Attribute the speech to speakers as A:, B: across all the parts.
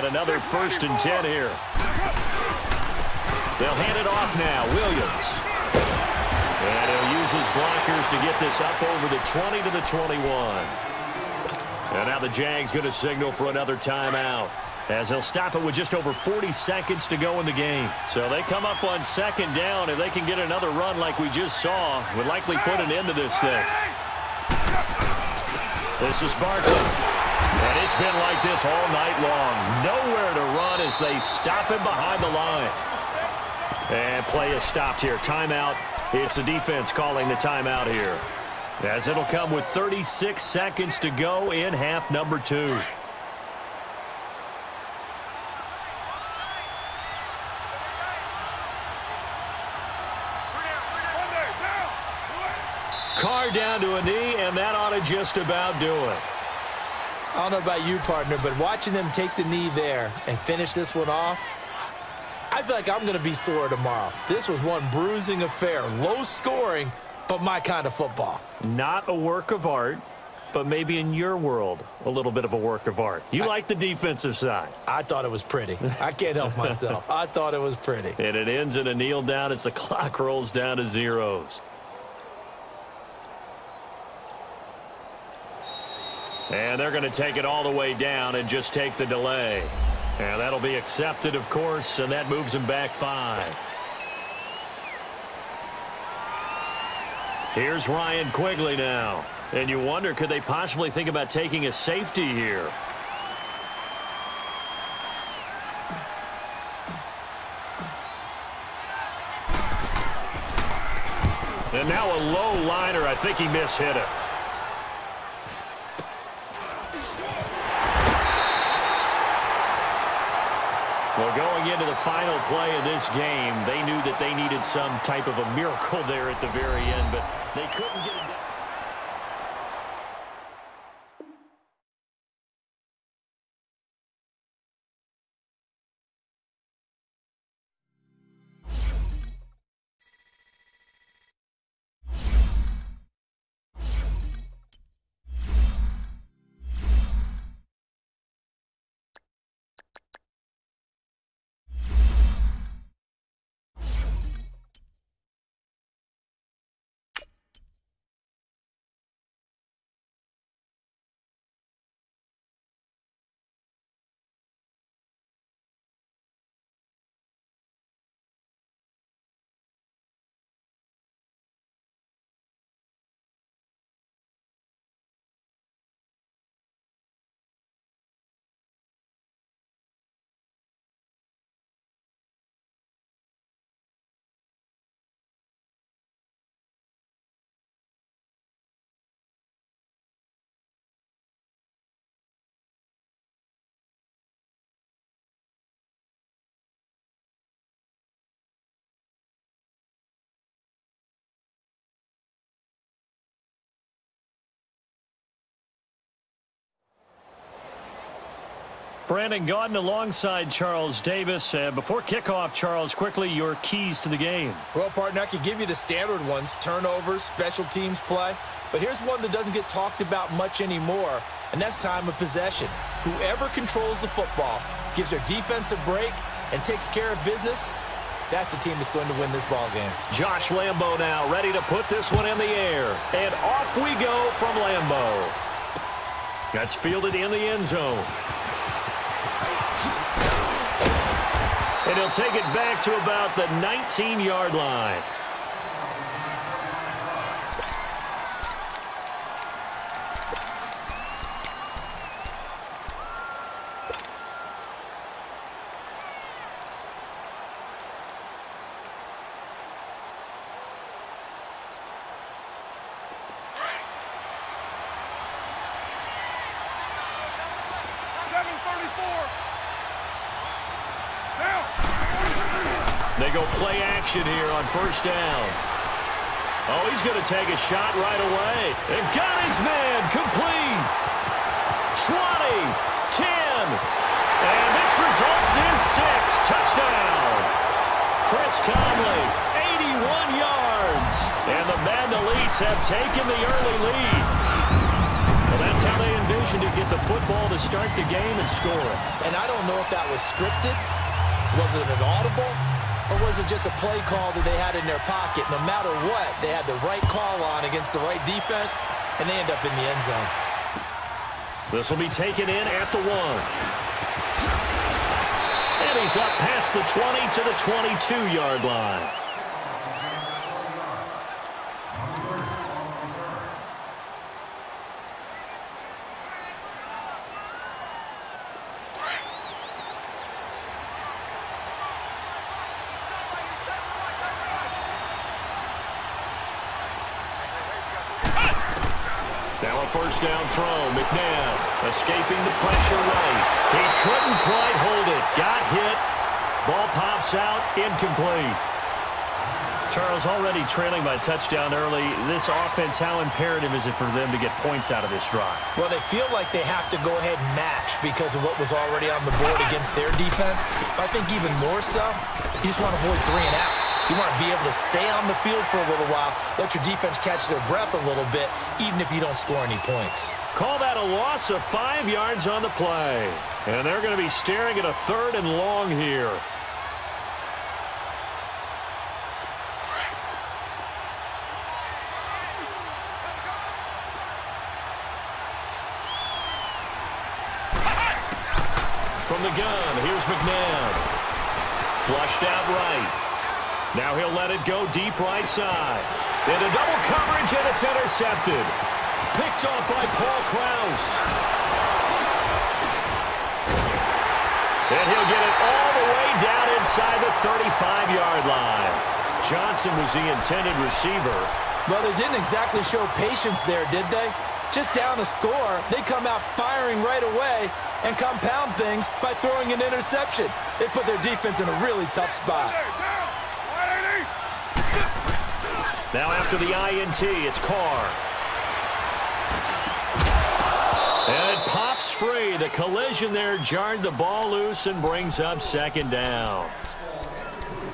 A: And another 1st and 10 here. They'll hand it off now. Williams. And he'll use his blockers to get this up over the 20 to the 21. And now the Jags going to signal for another timeout, as they'll stop it with just over 40 seconds to go in the game. So they come up on 2nd down. If they can get another run like we just saw, would likely put an end to this thing. This is Barkley. And it's been like this all night long. Nowhere to run as they stop him behind the line. And play is stopped here. Timeout. It's the defense calling the timeout here, as it'll come with 36 seconds to go in half number 2. Carr down to a knee, and that ought to just about do it.
B: I don't know about you, partner, but watching them take the knee there and finish this one off, I feel like I'm going to be sore tomorrow. This was one bruising affair. Low scoring, but my kind of football.
A: Not a work of art, but maybe in your world, a little bit of a work of art. You like the defensive side.
B: I thought it was pretty. I can't help myself. I thought it was pretty.
A: And it ends in a kneel down as the clock rolls down to zeros. And they're going to take it all the way down and just take the delay. And that'll be accepted, of course, and that moves him back 5. Here's Ryan Quigley now. And you wonder, could they possibly think about taking a safety here? And now a low liner. I think he mishit it. Well, going into the final play of this game, they knew that they needed some type of a miracle there at the very end, but they couldn't get it done. Brandon Gaudin alongside Charles Davis. Before kickoff, Charles, quickly your keys to the game.
B: Well, partner, I could give you the standard ones, turnovers, special teams play. But here's one that doesn't get talked about much anymore, and that's time of possession. Whoever controls the football, gives their defense a break, and takes care of business, that's the team that's going to win this ball game.
A: Josh Lambo now ready to put this one in the air. And off we go from Lambo. That's fielded in the end zone. And he'll take it back to about the 19-yard line. They go play action here on first down. Oh, he's going to take a shot right away. And got his man complete. 20, 10. And this results in 6. Touchdown. Chris Conley, 81 yards. And the Madden Elites have taken the early lead. Well, that's how they envisioned to get the football to start the game and score it.
B: And I don't know if that was scripted. Was it an audible? Or was it just a play call that they had in their pocket? No matter what, they had the right call on against the right defense, and they end up in the end zone.
A: This will be taken in at the 1. And he's up past the 20 to the 22-yard line. Now a first down throw. McNabb escaping the pressure right. He couldn't quite hold it. Got hit. Ball pops out. Incomplete. Charles, already trailing by a touchdown early. This offense, how imperative is it for them to get points out of this drive?
B: Well, they feel like they have to go ahead and match because of what was already on the board against their defense. But I think even more so, you just want to avoid 3 and outs. You want to be able to stay on the field for a little while, let your defense catch their breath a little bit, even if you don't score any points.
A: Call that a loss of 5 yards on the play. And they're going to be staring at a 3rd and long here. From the gun, here's McNabb. Flushed out right. Now he'll let it go deep right side. Into double coverage, and it's intercepted. Picked off by Paul Krause. And he'll get it all the way down inside the 35-yard line. Johnson was the intended receiver.
B: Well, they didn't exactly show patience there, did they? Just down a score, they come out firing right away and compound things by throwing an interception. They put their defense in a really tough spot.
A: Now after the INT, it's Carr. And it pops free. The collision there jarred the ball loose and brings up 2nd down.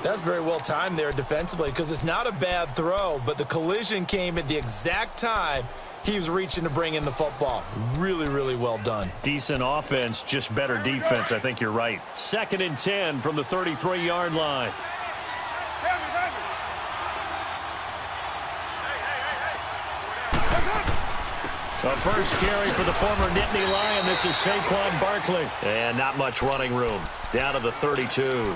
B: That's very well timed there defensively because it's not a bad throw, but the collision came at the exact time he was reaching to bring in the football. Really, really well done.
A: Decent offense, just better defense. I think you're right. 2nd and 10 from the 33-yard line. A first carry for the former Nittany Lion. This is Saquon Barkley. And not much running room. Down to the 32.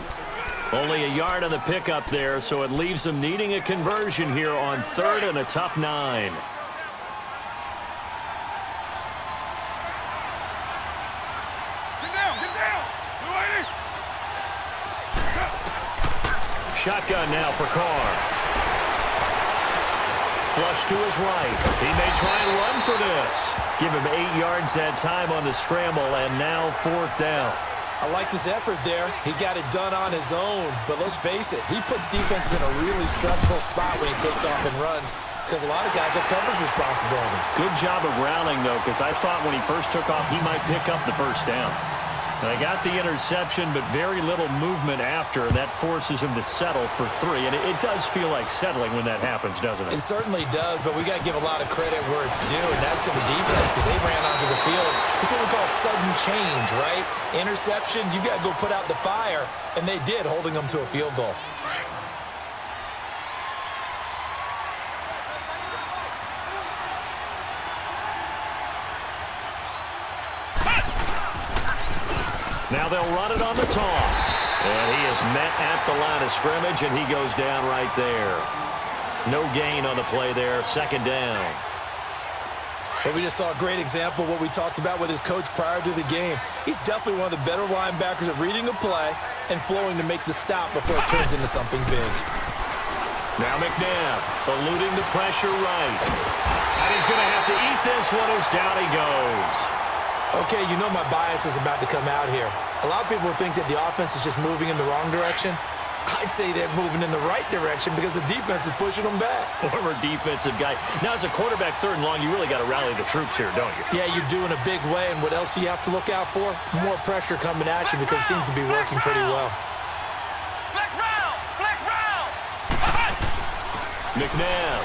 A: Only a yard on the pickup there, so it leaves them needing a conversion here on 3rd and a tough 9. Shotgun now for Carr. Flush to his right. He may try and run for this. Give him 8 yards that time on the scramble, and now 4th down.
B: I like this effort there. He got it done on his own, but let's face it, he puts defenses in a really stressful spot when he takes off and runs because a lot of guys have coverage responsibilities.
A: Good job of rallying, though, because I thought when he first took off, he might pick up the first down. They got the interception, but very little movement after, and that forces him to settle for 3. And it does feel like settling when that happens, doesn't it?
B: It certainly does, but we got to give a lot of credit where it's due, and that's to the defense because they ran onto the field. It's what we call sudden change, right? Interception, you got to go put out the fire, and they did, holding them to a field goal.
A: Now they'll run it on the toss. And he is met at the line of scrimmage, and he goes down right there. No gain on the play there. 2nd down.
B: But we just saw a great example of what we talked about with his coach prior to the game. He's definitely one of the better linebackers at reading a play and flowing to make the stop before it turns into something big.
A: Now McNabb eluding the pressure right. And he's going to have to eat this one as down he goes.
B: Okay, you know my bias is about to come out here. A lot of people think that the offense is just moving in the wrong direction. I'd say they're moving in the right direction because the defense is pushing them back.
A: Former defensive guy. Now, as a quarterback, 3rd and long, you really got to rally the troops here, don't you?
B: Yeah, you do in a big way. And what else do you have to look out for? More pressure coming at you because it seems to be working pretty well.
C: Flex round! Flex round!
A: McNabb.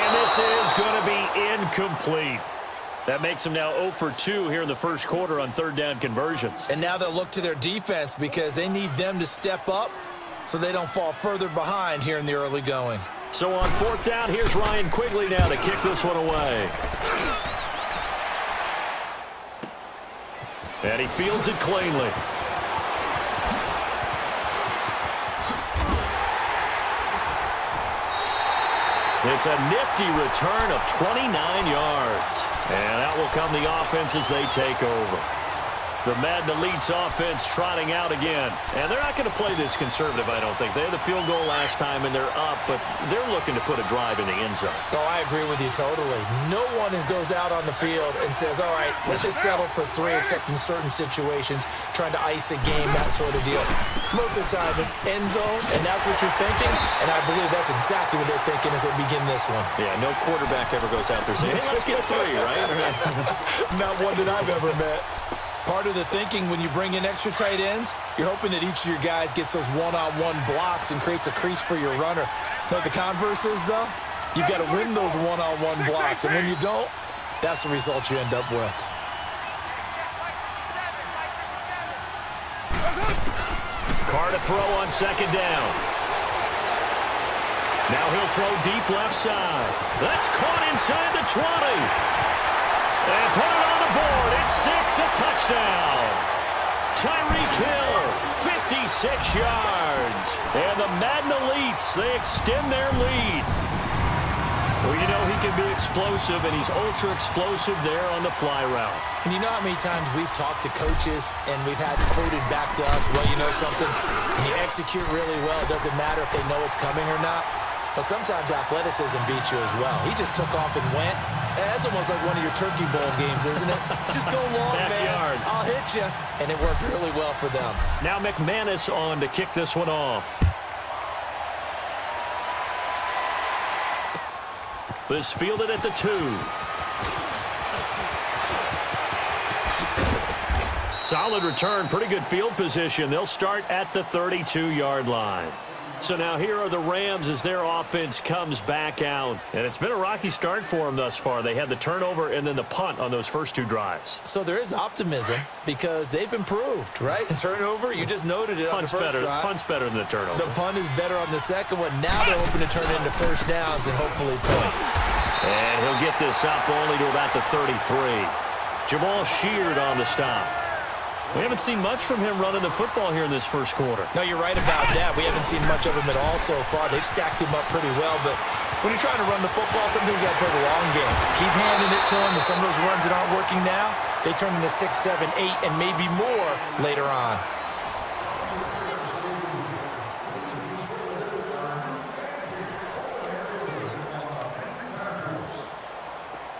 A: And this is going to be incomplete. That makes him now 0 for 2 here in the first quarter on third down conversions.
B: And now they'll look to their defense because they need them to step up so they don't fall further behind here in the early going.
A: So on fourth down, here's Ryan Quigley now to kick this one away. And he fields it cleanly. It's a nifty return of 29 yards. And out will come the offense as they take over. The Madden Elite's offense trotting out again. And they're not going to play this conservative, I don't think. They had the field goal last time, and they're up, but they're looking to put a drive in the end zone.
B: Oh, I agree with you totally. No one goes out on the field and says, all right, let's just settle for 3, except in certain situations, trying to ice a game, that sort of deal. Most of the time, it's end zone, and that's what you're thinking, and I believe that's exactly what they're thinking as they begin this one.
A: Yeah, no quarterback ever goes out there saying, hey, let's get 3, right?
B: Not one that I've ever met. Part of the thinking when you bring in extra tight ends, you're hoping that each of your guys gets those one-on-one blocks and creates a crease for your runner. You know what the converse is, though? You've got to win those one-on-one blocks, and when you don't, that's the result you end up with.
A: Carr to throw on second down. Now he'll throw deep left side. That's caught inside the 20. And put it on the board. It's 6, a touchdown. Tyreek Hill, 56 yards. And the Madden Elites, they extend their lead. Well, you know he can be explosive, and he's ultra-explosive there on the fly route.
B: And you know how many times we've talked to coaches, and we've had quoted back to us, well, you know something? When you execute really well, it doesn't matter if they know it's coming or not. But sometimes athleticism beats you as well. He just took off and went. And that's almost like one of your Turkey Bowl games, isn't it? Just go long, man. I'll hit you. And it worked really well for them.
A: Now McManus on to kick this one off. This fielded at the 2. Solid return, pretty good field position. They'll start at the 32-yard line. So now here are the Rams as their offense comes back out. And it's been a rocky start for them thus far. They had the turnover and then the punt on those first 2 drives.
B: So there is optimism because they've improved, right? Turnover, you just noted it on the first drive.
A: Punt's better than the turnover.
B: The punt is better on the second one. Now they're hoping to turn it into first downs and hopefully points.
A: And he'll get this up only to about the 33. Jamal Sheard on the stop. We haven't seen much from him running the football here in this first quarter.
B: No, you're right about that. We haven't seen much of him at all so far. They've stacked him up pretty well, but when you're trying to run the football, sometimes you got to play the long game. Keep handing it to him, and some of those runs that aren't working now, they turn into 6, 7, 8, and maybe more later on.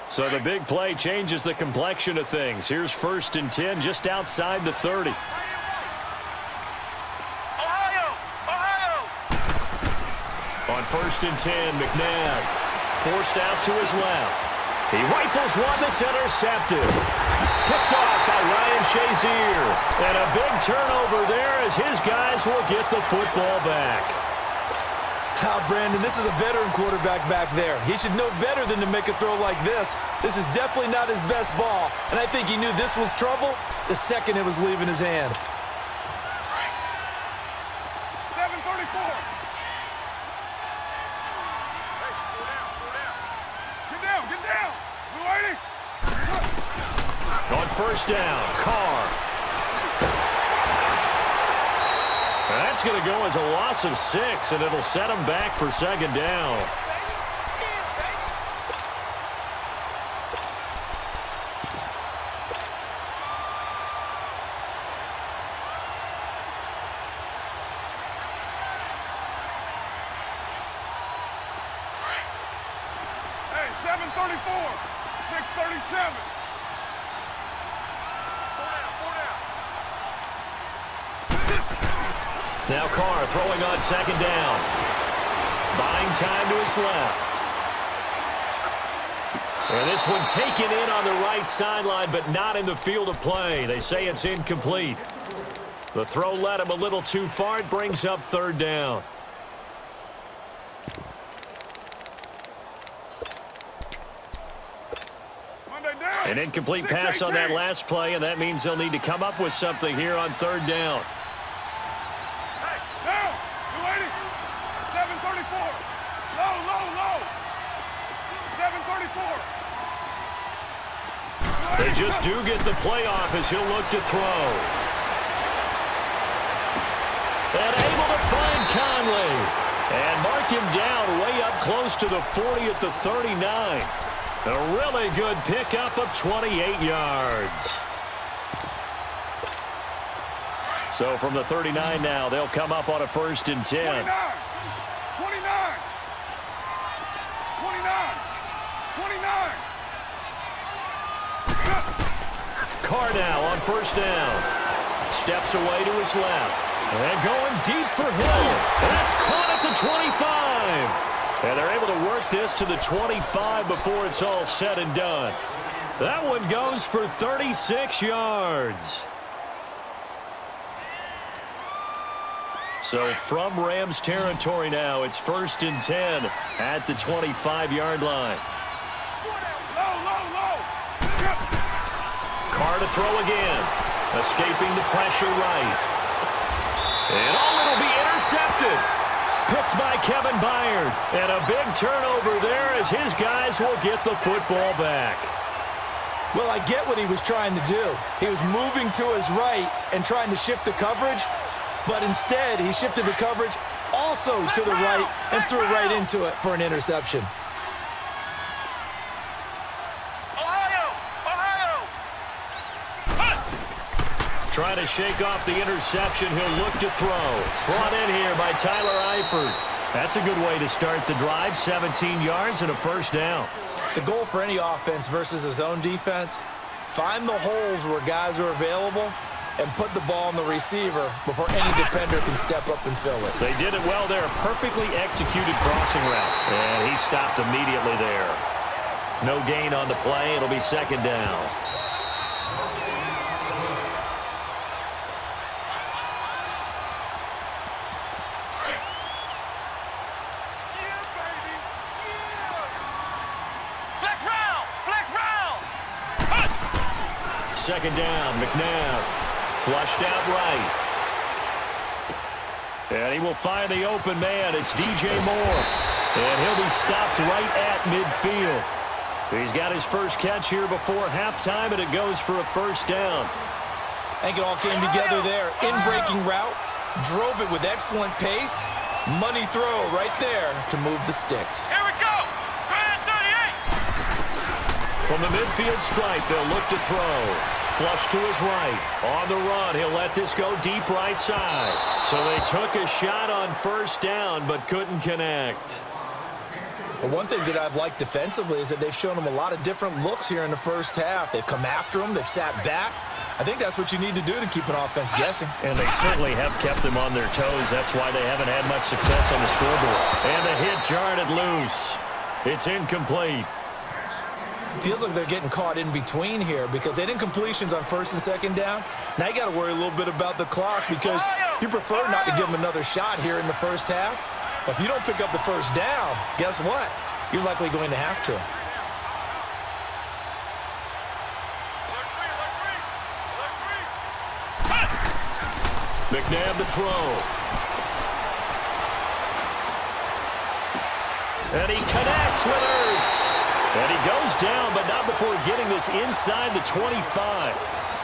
A: So the big play changes the complexion of things. Here's 1st and 10 just outside the 30.
C: Ohio!
A: On 1st and 10, McNabb forced out to his left. He rifles one that's intercepted. Picked off by Ryan Shazier. And a big turnover there as his guys will get the football back.
B: Brandon, this is a veteran quarterback back there. He should know better than to make a throw like this. This is definitely not his best ball, and I think he knew this was trouble the second it was leaving his hand.
C: 7:34. Hey, get down. Blue 80.
A: On 1st down, Carr. That's going to go as a loss of 6, and it'll set him back for 2nd down.
C: Hey, 7:34. 6:37.
A: Now Carr throwing on 2nd down. Buying time to his left. And this one taken in on the right sideline, but not in the field of play. They say it's incomplete. The throw led him a little too far. It brings up 3rd down. An incomplete pass on that last play, and that means they'll need to come up with something here on third down.
C: Hey, down. 280. 734. Low, low, low. 734.
A: They just do get the playoff as he'll look to throw. And able to find Conley. And mark him down way up close to the 40 at the 39. A really good pickup of 28 yards. So from the 39 now, they'll come up on a 1st and 10.
C: 29. 29. 29. 29.
A: Carr now on 1st down. Steps away to his left. And going deep for Hill. That's caught at the 25. And they're able to work this to the 25 before it's all said and done. That one goes for 36 yards. So from Rams territory now, it's 1st and 10 at the 25-yard line.
C: Low, low, low.
A: Carr to throw again. Escaping the pressure right. And it'll be intercepted. Picked by Kevin Byard. And a big turnover there as his guys will get the football back.
B: Well, I get what he was trying to do. He was moving to his right and trying to shift the coverage, but instead he shifted the coverage also to the right and threw right into it for an interception.
A: Trying to shake off the interception. He'll look to throw. Brought in here by Tyler Eifert. That's a good way to start the drive. 17 yards and a 1st down.
B: The goal for any offense versus a zone defense, find the holes where guys are available and put the ball on the receiver before any defender can step up and fill it.
A: They did it well there. Perfectly executed crossing route. And he stopped immediately there. No gain on the play. It'll be 2nd down. Second down, McNabb. Flushed out right. And he will find the open man. It's DJ Moore. And he'll be stopped right at midfield. He's got his first catch here before halftime, and it goes for a 1st down.
B: I think it all came together there. In-breaking route, drove it with excellent pace. Money throw right there to move the sticks.
C: Here we go.
A: From the midfield stripe, they'll look to throw. Flush to his right. On the run, he'll let this go deep right side. So they took a shot on 1st down, but couldn't connect.
B: But one thing that I've liked defensively is that they've shown him a lot of different looks here in the 1st half. They've come after him. They've sat back. I think that's what you need to do to keep an offense guessing.
A: And they certainly have kept them on their toes. That's why they haven't had much success on the scoreboard. And the hit jarred it loose. It's incomplete.
B: Feels like they're getting caught in between here because they didn't completions on 1st and 2nd down. Now you got to worry a little bit about the clock because you prefer not to give them another shot here in the 1st half. But if you don't pick up the 1st down, guess what? You're likely going to have to.
A: McNabb to throw. And he connects with Ertz. And he goes down, but not before getting this inside the 25.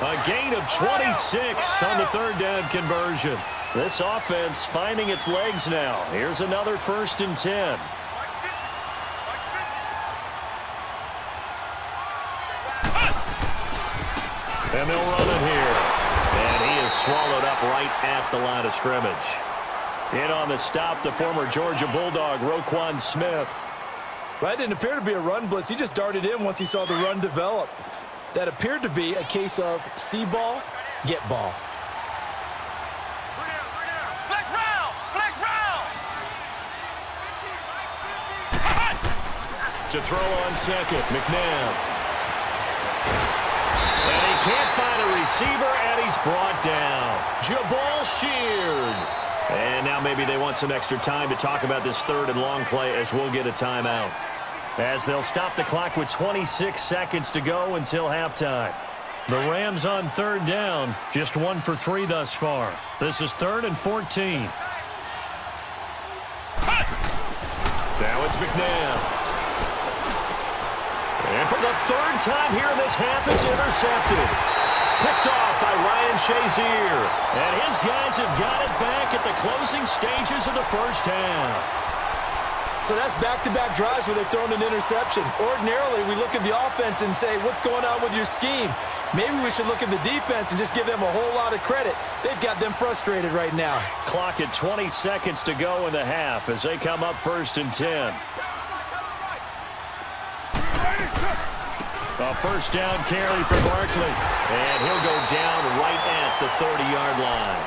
A: A gain of 26 on the 3rd down conversion. This offense finding its legs now. Here's another 1st and 10. And they'll run it here. And he is swallowed up right at the line of scrimmage. In on the stop, the former Georgia Bulldog, Roquan Smith.
B: That didn't appear to be a run blitz. He just darted in once he saw the run develop. That appeared to be a case of see ball, get ball.
C: Flex round! Flex round!
A: To throw on 2nd, McNabb. And he can't find a receiver, and he's brought down. Jabal Sheard. And now maybe they want some extra time to talk about this 3rd and long play as we'll get a timeout. as they'll stop the clock with 26 seconds to go until halftime. The Rams on third down, just 1 for 3 thus far. This is 3rd and 14. Now it's McNabb. And for the 3rd time here in this half, it's intercepted. Picked off by Ryan Shazier. And his guys have got it back at the closing stages of the first half.
B: So that's back-to-back drives where they've thrown an interception. Ordinarily, we look at the offense and say, what's going on with your scheme? Maybe we should look at the defense and just give them a whole lot of credit. They've got them frustrated right now.
A: Clock at 20 seconds to go in the half as they come up 1st and 10. A first down carry for Barkley. And he'll go down right at the 30-yard line.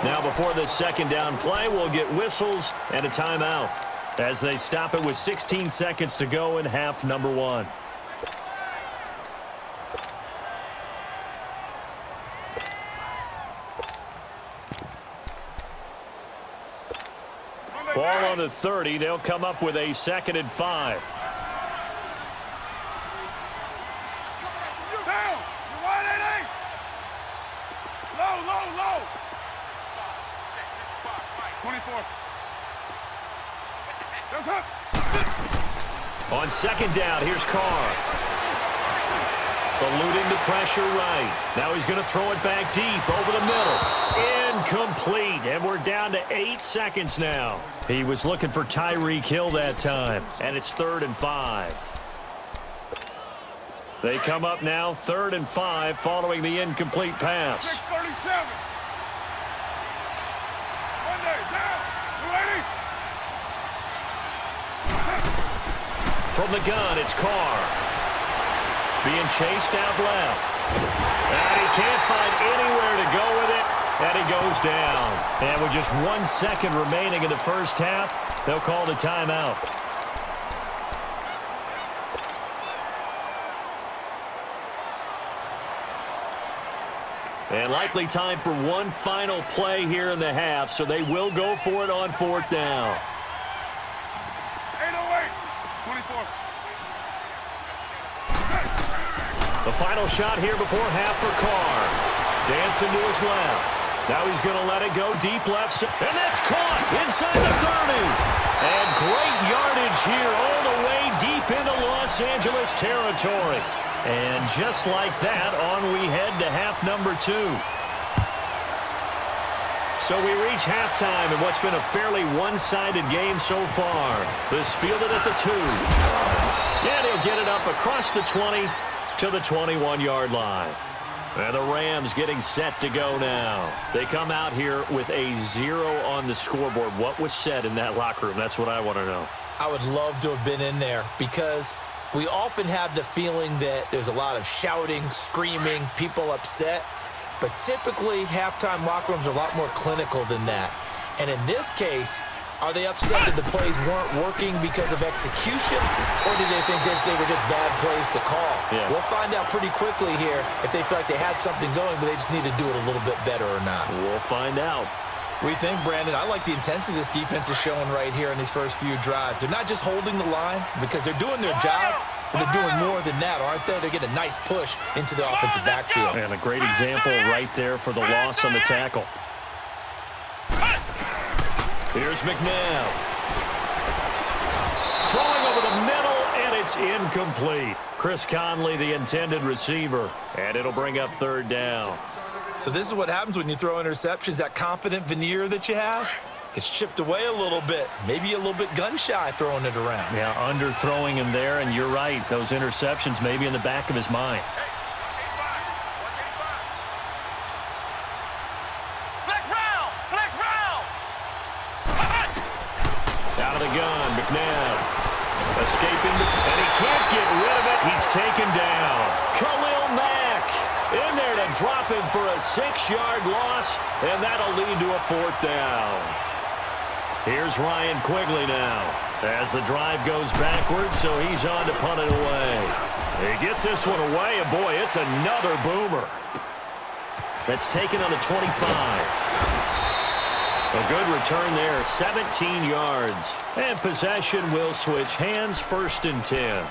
A: Now before this 2nd down play, we'll get whistles and a timeout as they stop it with 16 seconds to go in half number 1. Ball on the 30. They'll come up with a 2nd and 5.
C: Down. You're wide, 88. Low, low, low. 24. Goes up.
A: On 2nd down, here's Carr. Eluding the pressure right. Now he's going to throw it back deep over the middle. Incomplete, and we're down to 8 seconds now. He was looking for Tyreek Hill that time, and it's 3rd and 5. They come up now 3rd and 5 following the incomplete pass.
C: 6:37. Monday, down.
A: From the gun, it's Carr. Being chased out left. And he can't find anywhere to go with it. And he goes down. And with just 1 second remaining in the first half, they'll call the timeout. And likely time for one final play here in the half, so they will go for it on 4th down.
C: 8:08. 24.
A: The final shot here before half for Carr. Dancing to his left. Now he's going to let it go deep left. And that's caught inside the 30. And great yardage here all the way deep into Los Angeles territory. And just like that, on we head to half number 2. So we reach halftime in what's been a fairly one-sided game so far. This fielded at the 2. And he'll get it up across the 20 to the 21-yard line. And the Rams getting set to go now. They come out here with a 0 on the scoreboard. What was said in that locker room? That's what I want to know.
B: I would love to have been in there because we often have the feeling that there's a lot of shouting, screaming, people upset. But typically, halftime locker rooms are a lot more clinical than that. And in this case, are they upset that the plays weren't working because of execution, or do they think they were just bad plays to call?
A: Yeah.
B: We'll find out pretty quickly here if they feel like they had something going, but they just need to do it a little bit better or not.
A: We'll find out.
B: What do you think, Brandon? I like the intensity this defense is showing right here in these first few drives. They're not just holding the line because they're doing their job, but they're doing more than that, aren't they? They're getting a nice push into the offensive backfield.
A: And a great example right there for the loss on the tackle. Here's McNabb. Throwing over the middle, and it's incomplete. Chris Conley, the intended receiver, and it'll bring up 3rd down.
B: So this is what happens when you throw interceptions. That confident veneer that you have gets chipped away a little bit. Maybe a little bit gun-shy throwing it around.
A: Yeah, underthrowing him there, and you're right. Those interceptions may be in the back of his mind. Out of the gun, McNabb. Escaping, and he can't get rid of it. He's taken down. Khalil Mack in there to drop him for a 6-yard loss, and that'll lead to a 4th down. Here's Ryan Quigley now as the drive goes backwards, so he's on to punt it away. He gets this one away, and boy, it's another boomer. That's taken on the 25. A good return there, 17 yards. And possession will switch hands, 1st and 10.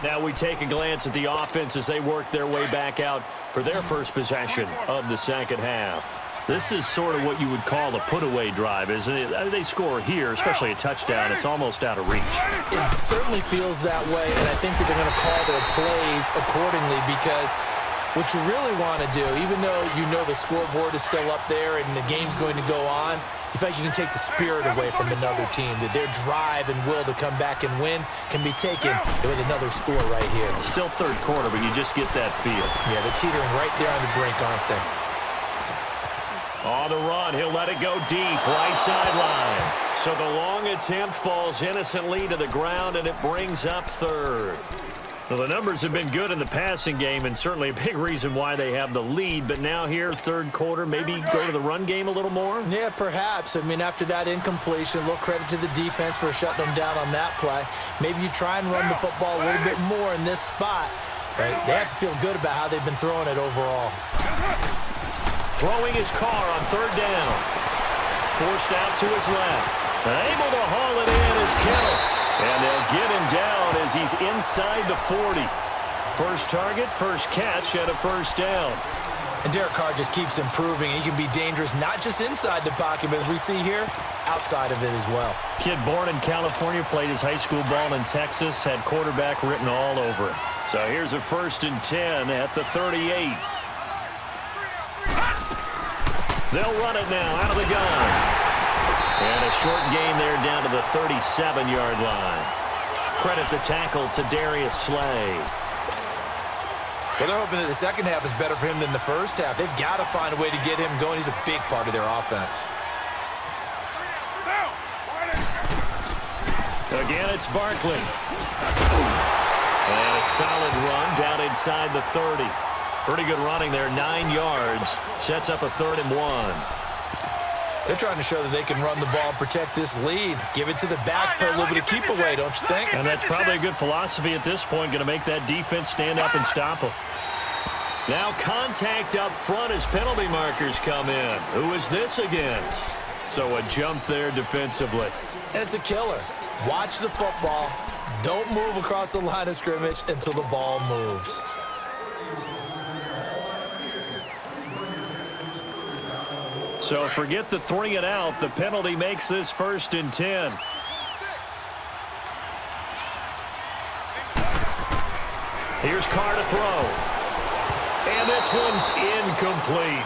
A: Now we take a glance at the offense as they work their way back out for their first possession of the second half. This is sort of what you would call a put-away drive, isn't it? They score here, especially a touchdown. It's almost out of reach.
B: It certainly feels that way, and I think that they're going to call their plays accordingly because what you really want to do, even though you know the scoreboard is still up there and the game's going to go on, you feel like you can take the spirit away from another team, that their drive and will to come back and win can be taken with another score right here.
A: Still third quarter, but you just get that feel.
B: Yeah, they're teetering right there on the brink, aren't they?
A: On the run, he'll let it go deep, right sideline. So the long attempt falls innocently to the ground, and it brings up 3rd. Well, the numbers have been good in the passing game, and certainly a big reason why they have the lead. But now here, 3rd quarter, maybe go to the run game a little more?
B: Yeah, perhaps. I mean, after that incompletion, a little credit to the defense for shutting them down on that play. Maybe you try and run the football a little bit more in this spot. But they have to feel good about how they've been throwing it overall.
A: Throwing his car on 3rd down. Forced out to his left. Able to haul it in is Kittle. And they'll get him down as he's inside the 40. First target, first catch, and a 1st down.
B: And Derek Carr just keeps improving. He can be dangerous not just inside the pocket, but as we see here, outside of it as well.
A: Kid born in California, played his high school ball in Texas, had quarterback written all over him. So here's a 1st and 10 at the 38. They'll run it now out of the gun. And a short gain there down to the 37-yard line. Credit the tackle to Darius Slay.
B: Well, they're hoping that the second half is better for him than the first half. They've got to find a way to get him going. He's a big part of their offense.
A: Again, it's Barkley. And a solid run down inside the 30. Pretty good running there, 9 yards. Sets up a 3rd and 1.
B: They're trying to show that they can run the ball and protect this lead. Give it to the backs, play a little bit of keep away, don't you think?
A: And that's probably a good philosophy at this point, going to make that defense stand up and stop them. Now contact up front as penalty markers come in. Who is this against? So a jump there defensively.
B: And it's a killer. Watch the football. Don't move across the line of scrimmage until the ball moves.
A: So forget the 3 and out. The penalty makes this 1st and 10. Here's Carr to throw. And this one's incomplete.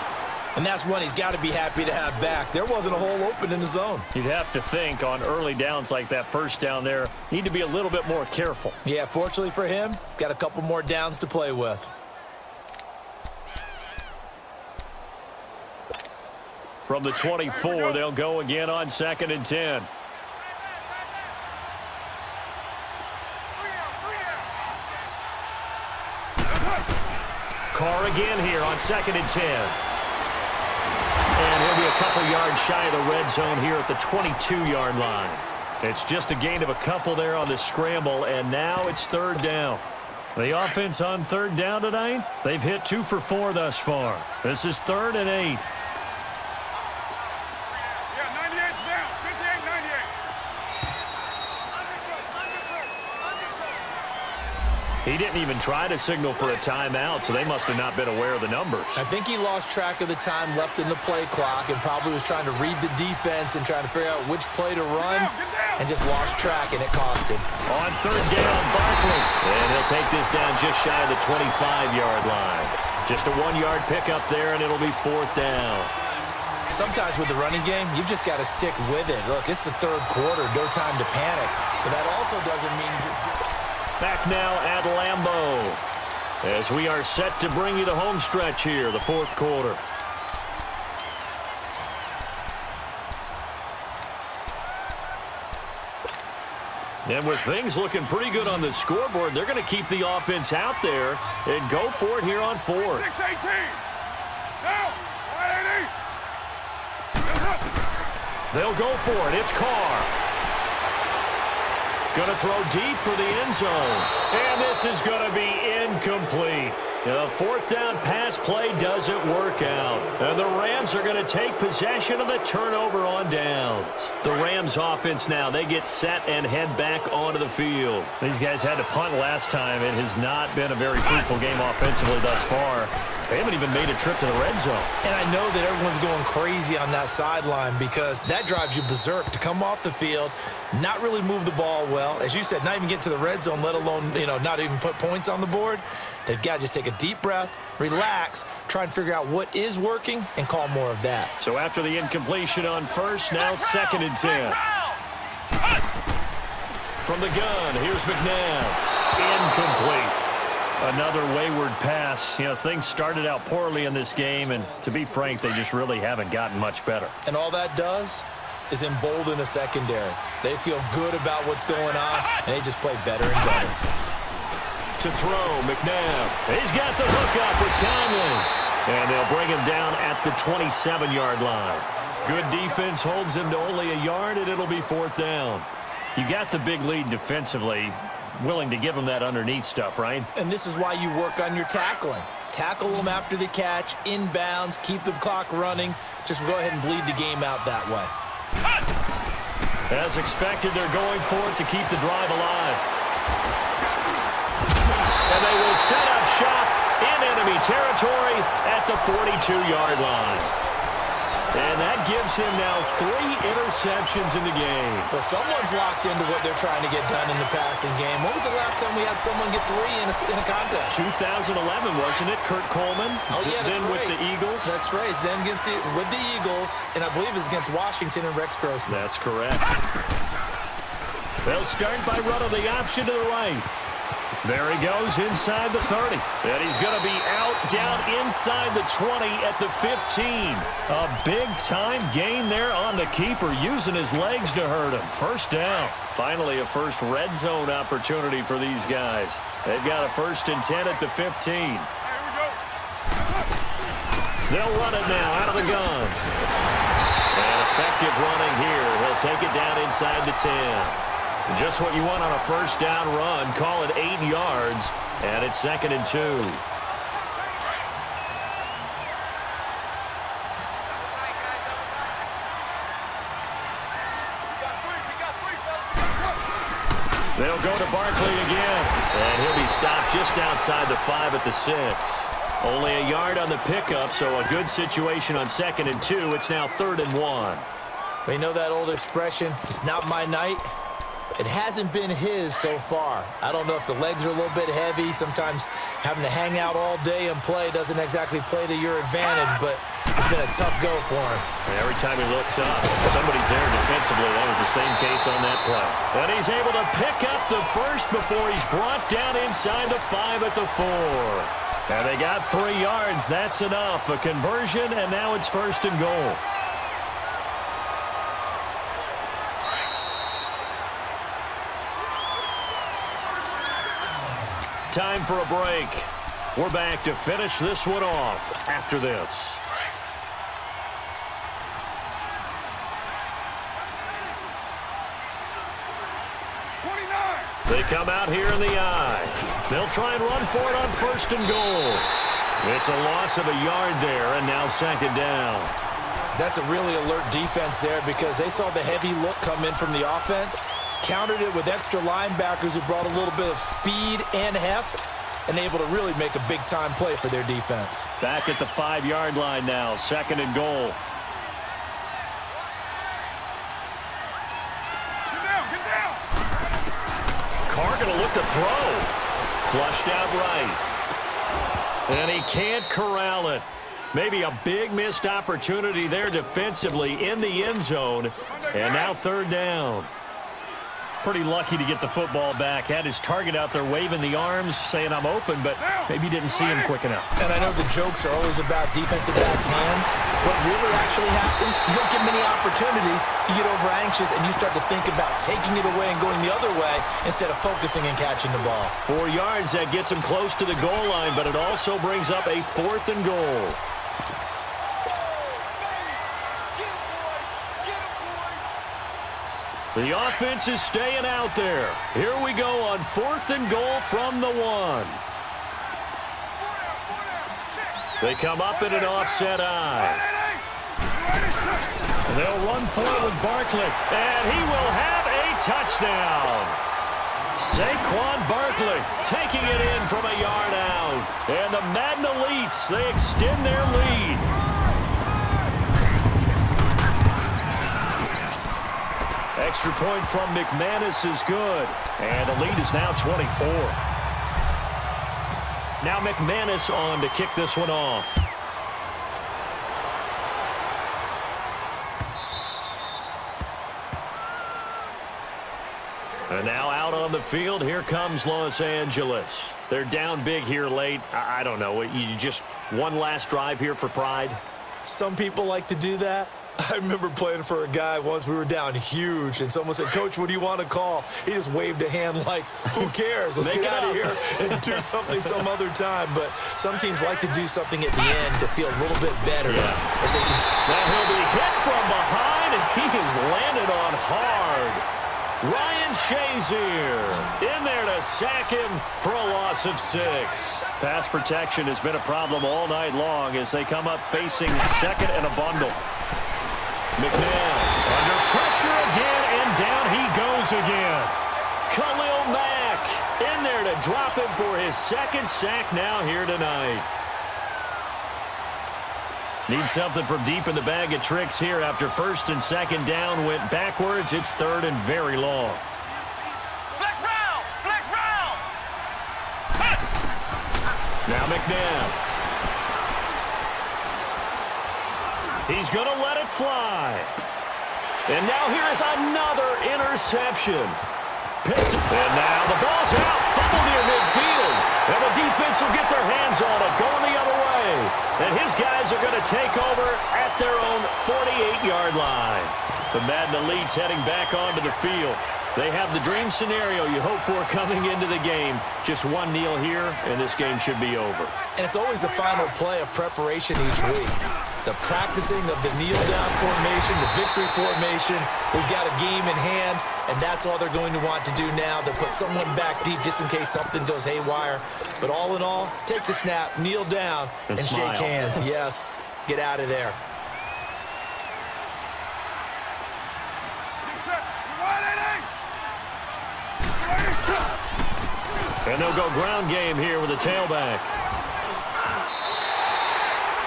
B: And that's one he's got to be happy to have back. There wasn't a hole open in the zone.
A: You'd have to think on early downs like that 1st down there, need to be a little bit more careful.
B: Yeah, fortunately for him, got a couple more downs to play with.
A: From the 24, they'll go again on 2nd and 10. Carr again here on 2nd and 10. And he'll be a couple yards shy of the red zone here at the 22-yard line. It's just a gain of a couple there on the scramble, and now it's 3rd down. The offense on 3rd down tonight, they've hit 2 for 4 thus far. This is 3rd and 8. He didn't even try to signal for a timeout, so they must have not been aware of the numbers.
B: I think he lost track of the time left in the play clock and probably was trying to read the defense and trying to figure out which play to run and just lost track, and it cost him.
A: On 3rd down, Barkley. And he'll take this down just shy of the 25-yard line. Just a 1-yard pickup there, and it'll be 4th down.
B: Sometimes with the running game, you've just got to stick with it. Look, it's the 3rd quarter, no time to panic. But that also doesn't mean you just...
A: Back now at Lambeau as we are set to bring you the home stretch here, the 4th quarter. And with things looking pretty good on the scoreboard, they're going to keep the offense out there and go for it here on 4th.
C: 6-18. Now, 180.
A: They'll go for it. It's Carr. Going to throw deep for the end zone. And this is going to be incomplete. The fourth down pass play doesn't work out. And the Rams are going to take possession of the turnover on downs. The Rams offense now, they get set and head back onto the field. These guys had to punt last time. It has not been a very fruitful game offensively thus far. They haven't even made a trip to the red zone.
B: And I know that everyone's going crazy on that sideline because that drives you berserk to come off the field, not really move the ball well. As you said, not even get to the red zone, let alone, not even put points on the board. They've got to just take a deep breath, relax, try and figure out what is working, and call more of that.
A: So after the incompletion on first, now 2nd and 10. From the gun, here's McNabb. Incomplete. Another wayward pass. Things started out poorly in this game, and to be frank, they just really haven't gotten much better.
B: And all that does is embolden a secondary. They feel good about what's going on, and they just play better and better.
A: To throw, McNabb. He's got the hook up with Conley. And they'll bring him down at the 27-yard line. Good defense holds him to only a yard, and it'll be 4th down. You got the big lead defensively. Willing to give them that underneath stuff, right?
B: And this is why you work on your tackling. Tackle them after the catch, inbounds, keep the clock running. Just go ahead and bleed the game out that way.
A: As expected, they're going for it to keep the drive alive. And they will set up shop in enemy territory at the 42-yard line. And that gives him now 3 interceptions in the game.
B: Well, someone's locked into what they're trying to get done in the passing game. When was the last time we had someone get 3 in a contest?
A: 2011, wasn't it? Kurt Coleman.
B: Oh, yeah, that's
A: then
B: right.
A: with the Eagles.
B: That's right. Then with the Eagles, and I believe it's against Washington and Rex Grossman.
A: That's correct. They'll start by running the option to the right. There he goes inside the 30. And he's going to be out down inside the 20 at the 15. A big-time gain there on the keeper, using his legs to hurt him. First down. Finally, a first red zone opportunity for these guys. They've got a 1st and 10 at the 15. They'll run it now out of the gun. And effective running here. He'll take it down inside the 10. Just what you want on a first down run. Call it 8 yards, and it's 2nd and 2. They'll go to Barkley again, and he'll be stopped just outside the 5 at the 6. Only a yard on the pickup, so a good situation on 2nd and 2. It's now 3rd and 1.
B: We know that old expression, it's not my night. It hasn't been his so far. I don't know if the legs are a little bit heavy. Sometimes having to hang out all day and play doesn't exactly play to your advantage, but it's been a tough go for him.
A: And every time he looks up, somebody's there defensively. That was the same case on that play. And he's able to pick up the first before he's brought down inside the 5 at the 4. And they got 3 yards. That's enough. A conversion, and now it's 1st and goal. Time for a break. We're back to finish this one off after this. They come out here in the eye. They'll try and run for it on 1st and goal. It's a loss of a yard there, and now 2nd down.
B: That's a really alert defense there because they saw the heavy look come in from the offense, countered it with extra linebackers who brought a little bit of speed and heft, and able to really make a big-time play for their defense.
A: Back at the 5-yard line now, 2nd and goal.
C: Get down!
A: Carr going to look to throw. Flushed out right. And he can't corral it. Maybe a big missed opportunity there defensively in the end zone. And now 3rd down. Pretty lucky to get the football back. Had his target out there waving the arms, saying I'm open, but maybe didn't see him quick enough.
B: And I know the jokes are always about defensive backs' hands. What really actually happens, you don't get many opportunities. You get over anxious, and you start to think about taking it away and going the other way instead of focusing and catching the ball.
A: 4 yards, that gets him close to the goal line, but it also brings up a 4th and goal. The offense is staying out there. Here we go on 4th and goal from the 1. They come up in an offset eye. They'll run for it with Barkley. And he will have a touchdown. Saquon Barkley taking it in from a yard out. And the Madden Elites, they extend their lead. Extra point from McManus is good. And the lead is now 24. Now McManus on to kick this one off. And now out on the field, here comes Los Angeles. They're down big here late. I don't know. You just one last drive here for pride?
B: Some people like to do that. I remember playing for a guy once. We were down huge, and someone said, "Coach, what do you want to call?" He just waved a hand like, who cares? Let's get out of here and do something some other time. But some teams like to do something at the end to feel a little bit better.
A: Yeah.
B: As they can.
A: Now he'll be hit from behind, and he has landed on hard. Ryan Shazier in there to sack him for a loss of 6. Pass protection has been a problem all night long as they come up facing second and a bundle. McNair under pressure again, and down he goes again. Khalil Mack in there to drop him for his second sack now here tonight. Need something from deep in the bag of tricks here after first and second down went backwards. It's third and very long.
C: Flex round! Flex round!
A: Now McNabb. He's going to let it fly. And now here is another interception. Picked. And now the ball's out. Fumble near midfield. And the defense will get their hands on it. Going the other way. And his guys are going to take over at their own 48-yard line. The Madden Elites heading back onto the field. They have the dream scenario you hope for coming into the game. Just one kneel here, and this game should be over.
B: And it's always the final play of preparation each week. The practicing of the kneel-down formation, the victory formation. We've got a game in hand, and that's all they're going to want to do now. They'll put someone back deep just in case something goes haywire. But all in all, take the snap, kneel down, and shake hands. Yes, get out of there.
A: And they'll go ground game here with a tailback.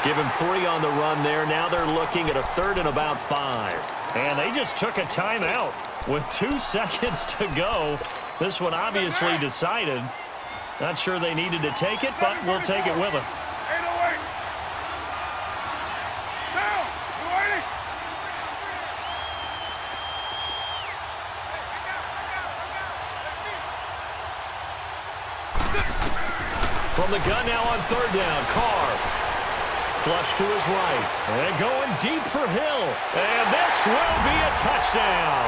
A: Give him 3 on the run there. Now they're looking at a third and about 5. And they just took a timeout with 2 seconds to go. This one obviously decided. Not sure they needed to take it, but we'll take it with them. From the gun now on third down, Carr. Flush to his right. And going deep for Hill. And this will be a touchdown.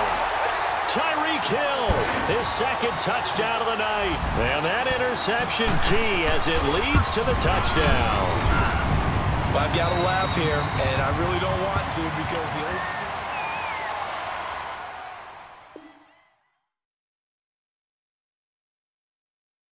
A: Tyreek Hill, his second touchdown of the night. And that interception key as it leads to the touchdown.
B: Well, I've got to laugh here, and I really don't want to because the old school...